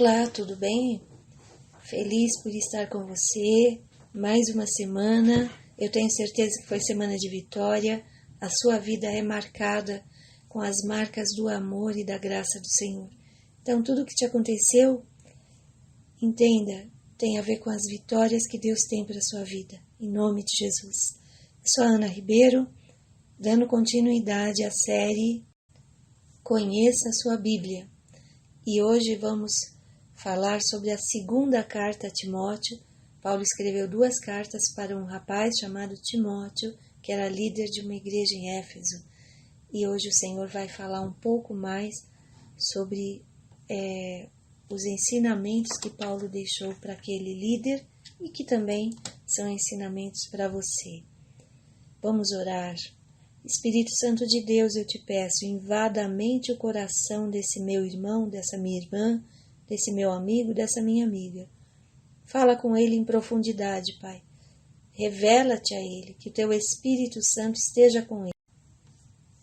Olá, tudo bem? Feliz por estar com você. Mais uma semana. Eu tenho certeza que foi semana de vitória. A sua vida é marcada com as marcas do amor e da graça do Senhor. Então, tudo que te aconteceu, entenda, tem a ver com as vitórias que Deus tem para a sua vida. Em nome de Jesus. Eu sou a Ana Ribeiro, dando continuidade à série Conheça a Sua Bíblia. E hoje vamos falar sobre a segunda carta a Timóteo. Paulo escreveu 2 cartas para um rapaz chamado Timóteo, que era líder de uma igreja em Éfeso. E hoje o Senhor vai falar um pouco mais sobre os ensinamentos que Paulo deixou para aquele líder e que também são ensinamentos para você. Vamos orar. Espírito Santo de Deus, eu te peço, invada a mente e o coração desse meu irmão, dessa minha irmã, desse meu amigo, dessa minha amiga. Fala com ele em profundidade, Pai. Revela-te a ele, que teu Espírito Santo esteja com ele.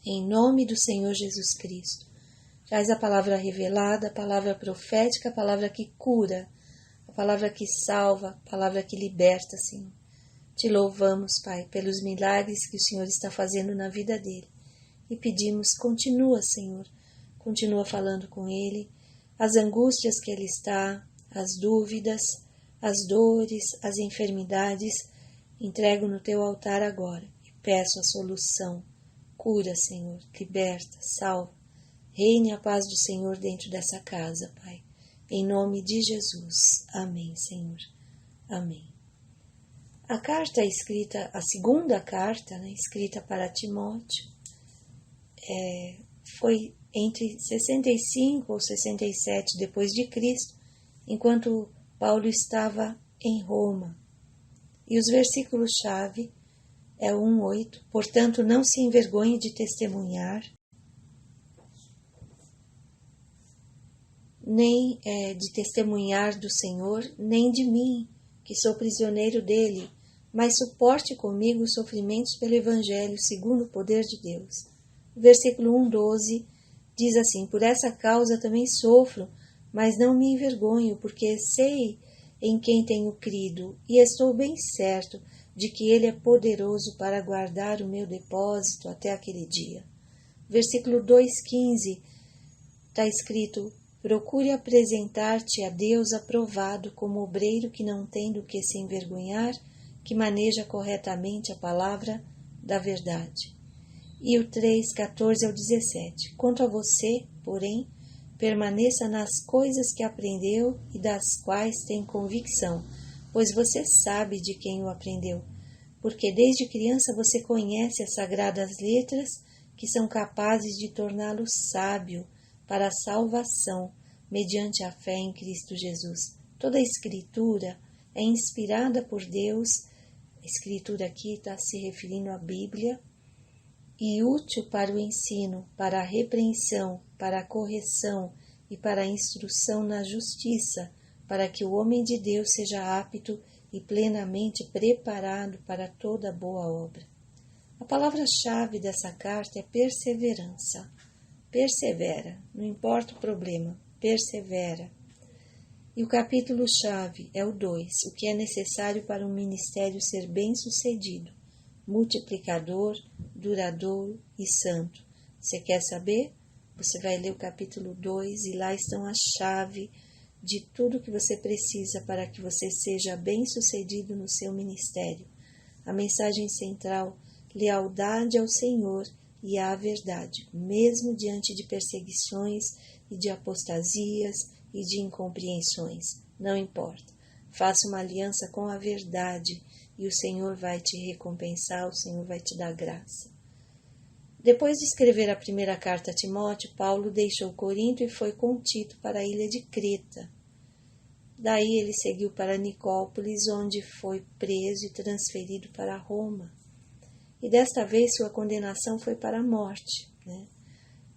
Em nome do Senhor Jesus Cristo. Traz a palavra revelada, a palavra profética, a palavra que cura, a palavra que salva, a palavra que liberta, Senhor. Te louvamos, Pai, pelos milagres que o Senhor está fazendo na vida dele. E pedimos, continua, Senhor, continua falando com ele, as angústias que ele está, as dúvidas, as dores, as enfermidades, entrego no teu altar agora e peço a solução. Cura, Senhor, liberta, salva. Reine a paz do Senhor dentro dessa casa, Pai. Em nome de Jesus. Amém, Senhor. Amém. A carta escrita, a segunda carta, escrita para Timóteo, foi entre 65 ou 67 depois de Cristo, enquanto Paulo estava em Roma. E os versículos-chave é 1:8, portanto não se envergonhe de testemunhar, nem de testemunhar do Senhor, nem de mim, que sou prisioneiro dele, mas suporte comigo os sofrimentos pelo Evangelho, segundo o poder de Deus. O versículo 1:12 diz assim: por essa causa também sofro, mas não me envergonho, porque sei em quem tenho crido, e estou bem certo de que ele é poderoso para guardar o meu depósito até aquele dia. Versículo 2:15 está escrito: procure apresentar-te a Deus aprovado como obreiro que não tem do que se envergonhar, que maneja corretamente a palavra da verdade. E o 3:14 ao 17. Quanto a você, porém, permaneça nas coisas que aprendeu e das quais tem convicção, pois você sabe de quem o aprendeu, porque desde criança você conhece as sagradas letras que são capazes de torná-lo sábio para a salvação, mediante a fé em Cristo Jesus. Toda a Escritura é inspirada por Deus, a Escritura aqui está se referindo à Bíblia, e útil para o ensino, para a repreensão, para a correção e para a instrução na justiça, para que o homem de Deus seja apto e plenamente preparado para toda boa obra. A palavra-chave dessa carta é perseverança. Persevera, não importa o problema, persevera. E o capítulo-chave é o 2, o que é necessário para um ministério ser bem-sucedido, multiplicador, duradouro e santo. Você quer saber? Você vai ler o capítulo 2 e lá estão a chave de tudo que você precisa para que você seja bem-sucedido no seu ministério. A mensagem central: lealdade ao Senhor e à verdade, mesmo diante de perseguições e de apostasias e de incompreensões. Não importa. Faça uma aliança com a verdade e o Senhor vai te recompensar, o Senhor vai te dar graça. Depois de escrever a primeira carta a Timóteo, Paulo deixou Corinto e foi com Tito para a ilha de Creta. Daí ele seguiu para Nicópolis, onde foi preso e transferido para Roma. E desta vez sua condenação foi para a morte.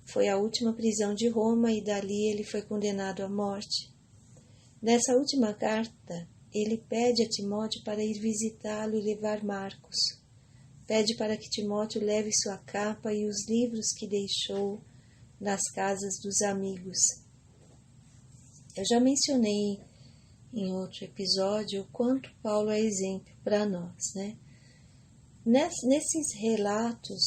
Foi a última prisão de Roma e dali ele foi condenado à morte. Nessa última carta, ele pede a Timóteo para ir visitá-lo e levar Marcos. Pede para que Timóteo leve sua capa e os livros que deixou nas casas dos amigos. Eu já mencionei em outro episódio o quanto Paulo é exemplo para nós, né? Nesses relatos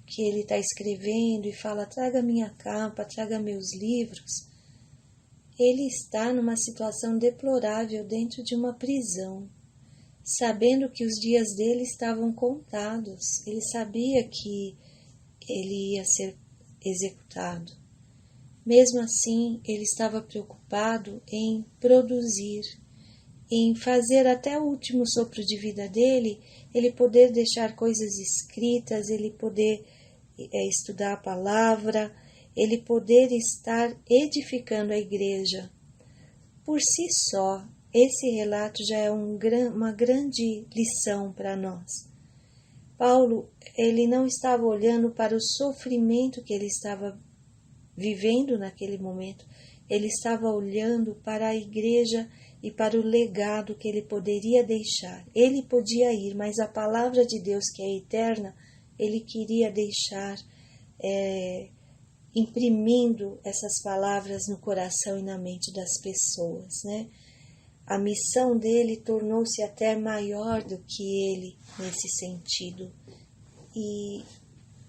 que ele está escrevendo e fala, traga minha capa, traga meus livros, ele está numa situação deplorável dentro de uma prisão, sabendo que os dias dele estavam contados. Ele sabia que ele ia ser executado. Mesmo assim, ele estava preocupado em produzir, em fazer até o último sopro de vida dele, ele poder deixar coisas escritas, ele poder estudar a palavra, ele poder estar edificando a igreja. Por si só, esse relato já é uma grande lição para nós. Paulo, ele não estava olhando para o sofrimento que ele estava vivendo naquele momento, ele estava olhando para a igreja e para o legado que ele poderia deixar. Ele podia ir, mas a palavra de Deus, que é eterna, ele queria deixar imprimindo essas palavras no coração e na mente das pessoas, né? A missão dele tornou-se até maior do que ele nesse sentido. E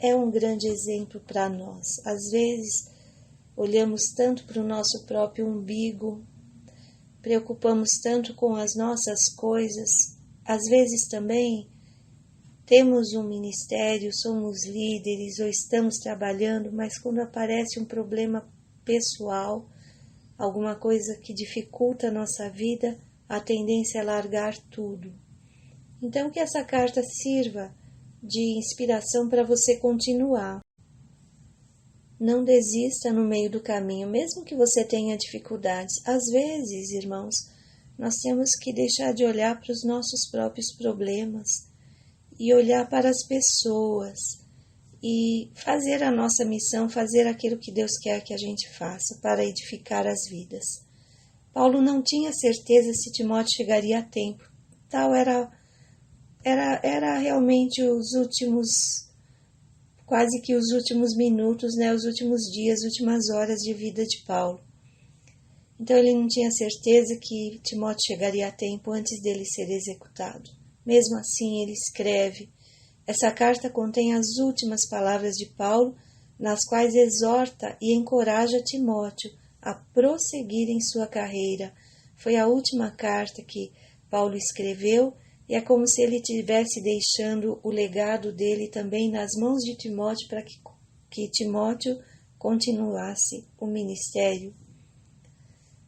é um grande exemplo para nós. Às vezes, olhamos tanto para o nosso próprio umbigo, preocupamos tanto com as nossas coisas, às vezes também temos um ministério, somos líderes ou estamos trabalhando, mas quando aparece um problema pessoal, alguma coisa que dificulta a nossa vida, a tendência é largar tudo. Então que essa carta sirva de inspiração para você continuar. Não desista no meio do caminho, mesmo que você tenha dificuldades. Às vezes, irmãos, nós temos que deixar de olhar para os nossos próprios problemas e olhar para as pessoas e fazer a nossa missão, fazer aquilo que Deus quer que a gente faça para edificar as vidas. Paulo não tinha certeza se Timóteo chegaria a tempo. Tal era realmente quase que os últimos minutos, né, os últimos dias, últimas horas de vida de Paulo. Então ele não tinha certeza que Timóteo chegaria a tempo antes dele ser executado. Mesmo assim ele escreve. Essa carta contém as últimas palavras de Paulo, nas quais exorta e encoraja Timóteo a prosseguir em sua carreira. Foi a última carta que Paulo escreveu, e é como se ele estivesse deixando o legado dele também nas mãos de Timóteo para que Timóteo continuasse o ministério.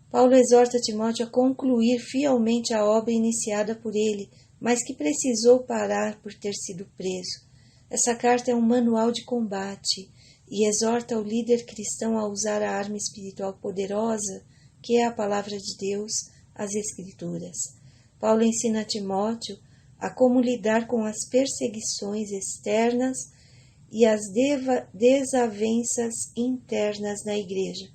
Paulo exorta Timóteo a concluir fielmente a obra iniciada por ele, mas que precisou parar por ter sido preso. Essa carta é um manual de combate e exorta o líder cristão a usar a arma espiritual poderosa, que é a palavra de Deus, as Escrituras. Paulo ensina a Timóteo a como lidar com as perseguições externas e as desavenças internas na igreja.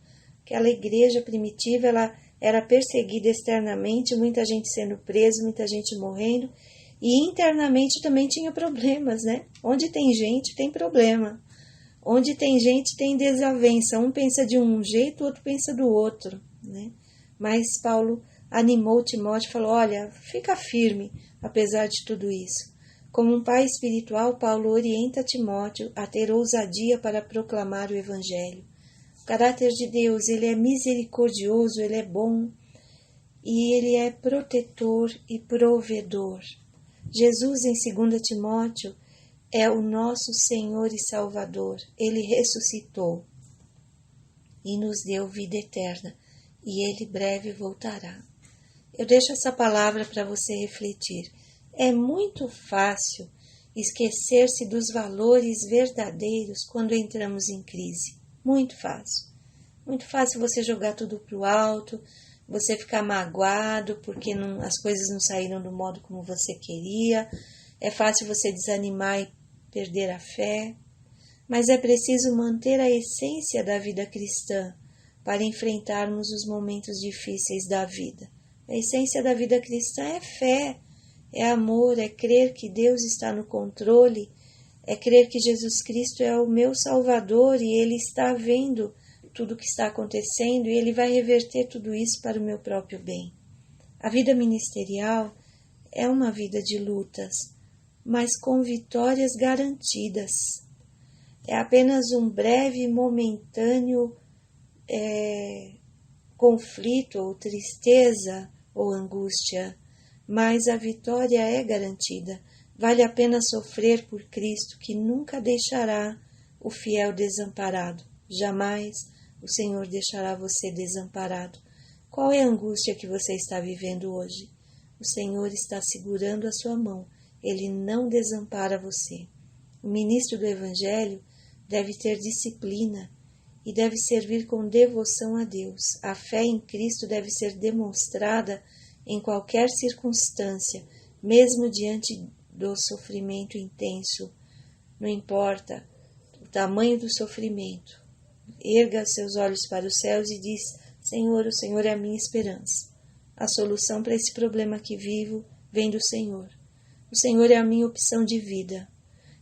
Aquela igreja primitiva, ela era perseguida externamente, muita gente sendo presa, muita gente morrendo, e internamente também tinha problemas, né? Onde tem gente, tem problema. Onde tem gente, tem desavença. Um pensa de um jeito, o outro pensa do outro, né? Mas Paulo animou Timóteo e falou, olha, fica firme, apesar de tudo isso. Como um pai espiritual, Paulo orienta Timóteo a ter ousadia para proclamar o Evangelho. O caráter de Deus, ele é misericordioso, ele é bom e ele é protetor e provedor. Jesus, em 2 Timóteo, é o nosso Senhor e Salvador. Ele ressuscitou e nos deu vida eterna e ele breve voltará. Eu deixo essa palavra para você refletir. É muito fácil esquecer-se dos valores verdadeiros quando entramos em crise. Muito fácil. Muito fácil você jogar tudo para o alto, você ficar magoado porque as coisas não saíram do modo como você queria. É fácil você desanimar e perder a fé. Mas é preciso manter a essência da vida cristã para enfrentarmos os momentos difíceis da vida. A essência da vida cristã é fé, é amor, é crer que Deus está no controle, é crer que Jesus Cristo é o meu Salvador e Ele está vendo tudo o que está acontecendo e Ele vai reverter tudo isso para o meu próprio bem. A vida ministerial é uma vida de lutas, mas com vitórias garantidas. É apenas um breve e momentâneo conflito ou tristeza ou angústia, mas a vitória é garantida. Vale a pena sofrer por Cristo, que nunca deixará o fiel desamparado. Jamais o Senhor deixará você desamparado. Qual é a angústia que você está vivendo hoje? O Senhor está segurando a sua mão. Ele não desampara você. O ministro do Evangelho deve ter disciplina e deve servir com devoção a Deus. A fé em Cristo deve ser demonstrada em qualquer circunstância, mesmo diante do sofrimento intenso. Não importa o tamanho do sofrimento. Erga seus olhos para os céus e diz: Senhor, o Senhor é a minha esperança. A solução para esse problema que vivo vem do Senhor. O Senhor é a minha opção de vida.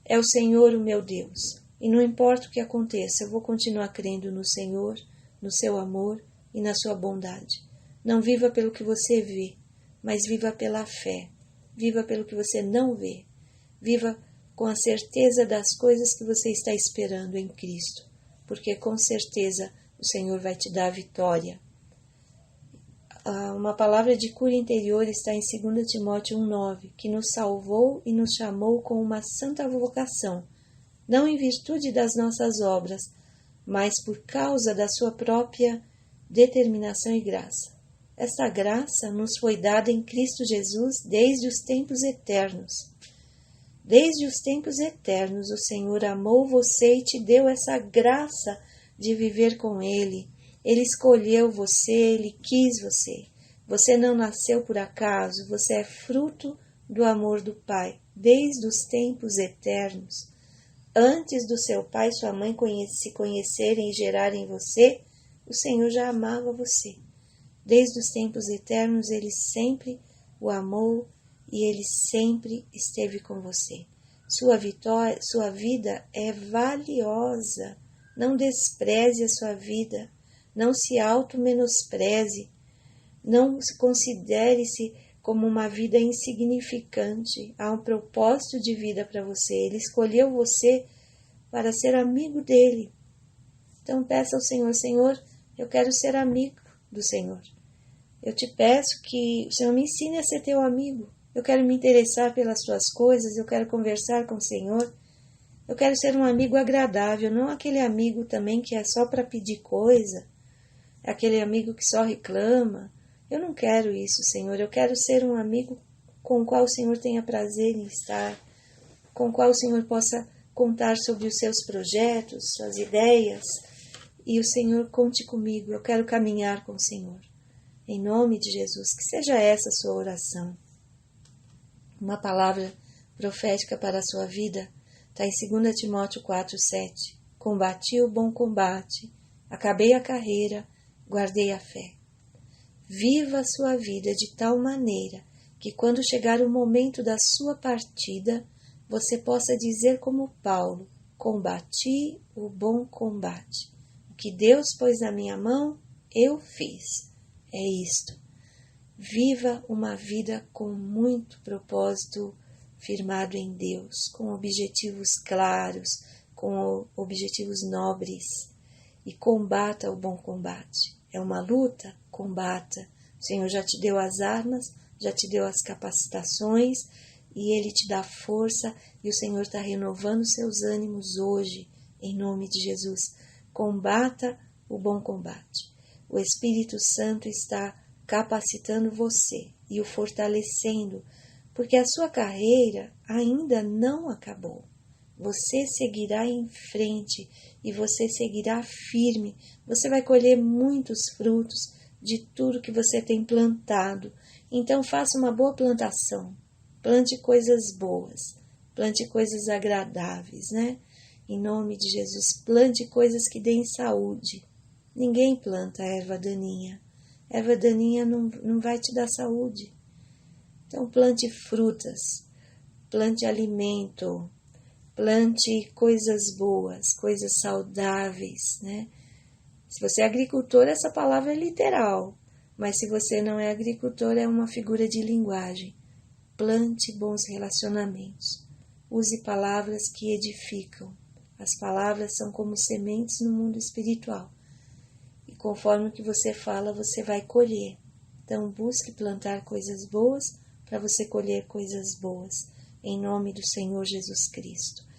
É o Senhor o meu Deus. E não importa o que aconteça, eu vou continuar crendo no Senhor, no seu amor e na sua bondade. Não viva pelo que você vê, mas viva pela fé. Viva pelo que você não vê. Viva com a certeza das coisas que você está esperando em Cristo, porque com certeza o Senhor vai te dar a vitória. Uma palavra de cura interior está em 2 Timóteo 1,9, que nos salvou e nos chamou com uma santa vocação, não em virtude das nossas obras, mas por causa da sua própria determinação e graça. Esta graça nos foi dada em Cristo Jesus desde os tempos eternos. Desde os tempos eternos, o Senhor amou você e te deu essa graça de viver com Ele. Ele escolheu você, Ele quis você. Você não nasceu por acaso, você é fruto do amor do Pai, desde os tempos eternos. Antes do seu pai e sua mãe se conhecerem e gerarem você, o Senhor já amava você. Desde os tempos eternos, Ele sempre o amou e Ele sempre esteve com você. Sua vida é valiosa. Não despreze a sua vida. Não se auto-menospreze. Não se considere-se como uma vida insignificante. Há um propósito de vida para você. Ele escolheu você para ser amigo dele. Então peça ao Senhor: Senhor, eu quero ser amigo do Senhor. Eu te peço que o Senhor me ensine a ser teu amigo. Eu quero me interessar pelas tuas coisas, eu quero conversar com o Senhor. Eu quero ser um amigo agradável, não aquele amigo também que é só para pedir coisa, aquele amigo que só reclama. Eu não quero isso, Senhor. Eu quero ser um amigo com o qual o Senhor tenha prazer em estar, com o qual o Senhor possa contar sobre os seus projetos, suas ideias, e o Senhor conte comigo. Eu quero caminhar com o Senhor. Em nome de Jesus, que seja essa a sua oração. Uma palavra profética para a sua vida está em 2 Timóteo 4,7. Combati o bom combate, acabei a carreira, guardei a fé. Viva a sua vida de tal maneira que quando chegar o momento da sua partida, você possa dizer como Paulo: combati o bom combate. O que Deus pôs na minha mão, eu fiz. É isto. Viva uma vida com muito propósito firmado em Deus, com objetivos claros, com objetivos nobres, e combata o bom combate. É uma luta? Combata. O Senhor já te deu as armas, já te deu as capacitações, e Ele te dá força, e o Senhor está renovando seus ânimos hoje, em nome de Jesus. Combata o bom combate. O Espírito Santo está capacitando você e o fortalecendo, porque a sua carreira ainda não acabou. Você seguirá em frente e você seguirá firme. Você vai colher muitos frutos de tudo que você tem plantado. Então faça uma boa plantação. Plante coisas boas. Plante coisas agradáveis, né? Em nome de Jesus, plante coisas que deem saúde. Ninguém planta erva daninha. Erva daninha não vai te dar saúde. Então plante frutas, plante alimento, plante coisas boas, coisas saudáveis, né? Se você é agricultor, essa palavra é literal, mas se você não é agricultor, é uma figura de linguagem. Plante bons relacionamentos. Use palavras que edificam. As palavras são como sementes no mundo espiritual. E conforme o que você fala, você vai colher. Então, busque plantar coisas boas para você colher coisas boas. Em nome do Senhor Jesus Cristo.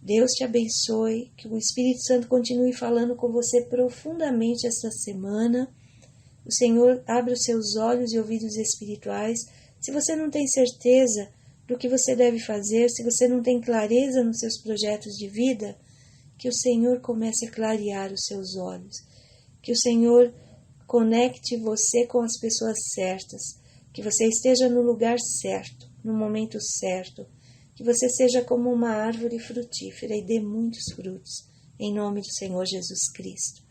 Deus te abençoe, que o Espírito Santo continue falando com você profundamente esta semana. O Senhor abra os seus olhos e ouvidos espirituais. Se você não tem certeza do que você deve fazer, se você não tem clareza nos seus projetos de vida, que o Senhor comece a clarear os seus olhos. Que o Senhor conecte você com as pessoas certas. Que você esteja no lugar certo, no momento certo. Que você seja como uma árvore frutífera e dê muitos frutos. Em nome do Senhor Jesus Cristo.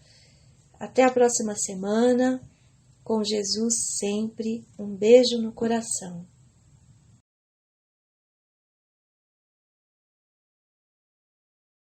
Até a próxima semana. Com Jesus sempre, um beijo no coração.